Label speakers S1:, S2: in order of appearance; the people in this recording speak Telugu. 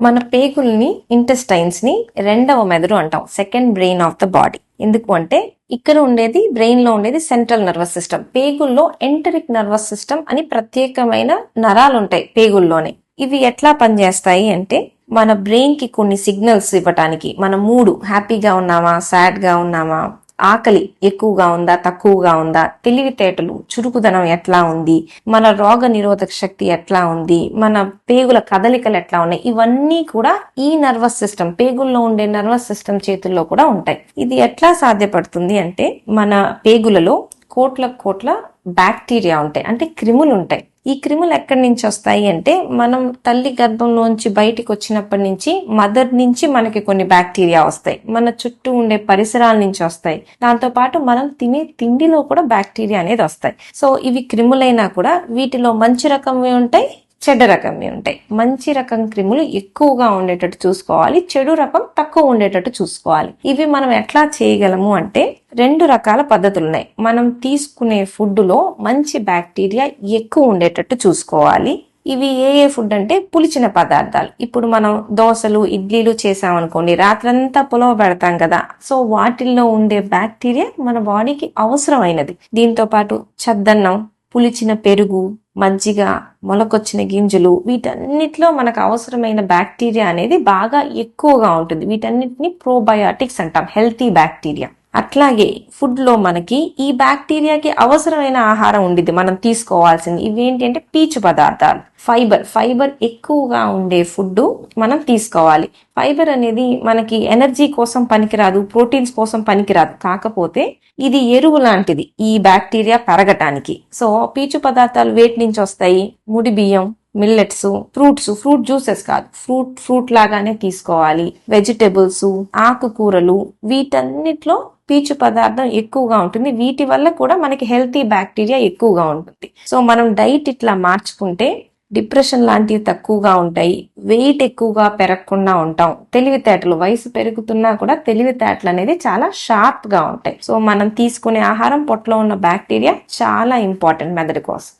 S1: మన పేగుల్ని ఇంటెస్టైన్స్ ని రెండవ మెదడు అంటాం, second brain of the body. ఎందుకు అంటే ఇక్కడ ఉండేది బ్రెయిన్ లో ఉండేది సెంట్రల్ నర్వస్ సిస్టమ్. పేగుల్లో ఎంటరిక్ నర్వస్ సిస్టమ్ అని ప్రత్యేకమైన నరాలు ఉంటాయి పేగుల్లోనే. ఇవి ఎట్లా పనిచేస్తాయి అంటే మన బ్రెయిన్ కి కొన్ని సిగ్నల్స్ ఇవ్వటానికి, మన మూడు హ్యాపీగా ఉన్నామా, సాడ్ గా ఉన్నామా, ఆకలి ఎక్కువగా ఉందా, తక్కువగా ఉందా, తెలివితేటలు చురుకుదనం ఎట్లా ఉంది, మన రోగ నిరోధక శక్తి ఎట్లా ఉంది, మన పేగుల కదలికలు ఎట్లా ఉన్నాయి, ఇవన్నీ కూడా ఈ నర్వస్ సిస్టమ్, పేగుల్లో ఉండే నర్వస్ సిస్టమ్ చేతుల్లో కూడా ఉంటాయి. ఇది ఎట్లా సాధ్యపడుతుంది అంటే మన పేగులలో కోట్ల బ్యాక్టీరియా ఉంటాయి, అంటే క్రిములు ఉంటాయి. ఈ క్రిములు ఎక్కడి నుంచి వస్తాయి అంటే మనం తల్లి గర్భంలోంచి బయటికి వచ్చినప్పటి నుంచి మదర్ నుంచి మనకి కొన్ని బ్యాక్టీరియా వస్తాయి, మన చుట్టూ ఉండే పరిసరాల నుంచి వస్తాయి, దాంతో పాటు మనం తినే తిండిలో కూడా బ్యాక్టీరియా అనేది వస్తాయి. సో ఇవి క్రిములైనా కూడా వీటిలో మంచి రకంవి ఉంటాయి, చెడ్డ రకంవి ఉంటాయి. మంచి రకం క్రిములు ఎక్కువగా ఉండేటట్టు చూసుకోవాలి, చెడు రకం తక్కువ ఉండేటట్టు చూసుకోవాలి. ఇవి మనం ఎట్లా చేయగలము అంటే 2 రకాల పద్ధతులు ఉన్నాయి. మనం తీసుకునే ఫుడ్ లో మంచి బ్యాక్టీరియా ఎక్కువ ఉండేటట్టు చూసుకోవాలి. ఇవి ఏ ఫుడ్ అంటే పులిచిన పదార్థాలు. ఇప్పుడు మనం దోశలు, ఇడ్లీలు చేసామనుకోండి, రాత్రంతా పులవ పెడతాం కదా, సో వాటిల్లో ఉండే బ్యాక్టీరియా మన బాడీకి అవసరమైనది. దీంతో పాటు చద్దన్నం, పులిచిన పెరుగు, మజ్జిగ, మొలకొచ్చిన గింజలు, వీటన్నిటిలో మనకు అవసరమైన బ్యాక్టీరియా అనేది బాగా ఎక్కువగా ఉంటుంది. వీటన్నిటిని ప్రోబయాటిక్స్ అంటాం, హెల్తీ బ్యాక్టీరియా. అట్లాగే ఫుడ్ లో మనకి ఈ బ్యాక్టీరియాకి అవసరమైన ఆహారం ఉండిద్ది, మనం తీసుకోవాల్సింది. ఇవేంటి అంటే పీచు పదార్థాలు, ఫైబర్ ఎక్కువగా ఉండే ఫుడ్ మనం తీసుకోవాలి. ఫైబర్ అనేది మనకి ఎనర్జీ కోసం పనికిరాదు, ప్రోటీన్స్ కోసం పనికిరాదు, కాకపోతే ఇది ఎరువు లాంటిది ఈ బ్యాక్టీరియా పెరగటానికి. సో పీచు పదార్థాలు వేటి నుంచి వస్తాయి? ముడి బియ్యం, మిల్లెట్స్, ఫ్రూట్ జ్యూసెస్ కాదు, ఫ్రూట్ లాగానే తీసుకోవాలి. వెజిటబుల్స్, ఆకుకూరలు, వీటన్నిటిలో పీచు పదార్థం ఎక్కువగా ఉంటుంది. వీటి వల్ల కూడా మనకి హెల్తీ బ్యాక్టీరియా ఎక్కువగా ఉంటుంది. సో మనం డైట్ ఇట్లా మార్చుకుంటే డిప్రెషన్ లాంటివి తక్కువగా ఉంటాయి, వెయిట్ ఎక్కువగా పెరగకుండా ఉంటాం, తెలివితేటలు, వయసు పెరుగుతున్నా కూడా తెలివితేటలు అనేది చాలా షార్ప్ గా ఉంటాయి. సో మనం తీసుకునే ఆహారం, పొట్టలో ఉన్న బ్యాక్టీరియా చాలా ఇంపార్టెంట్ మెదడు కోసం.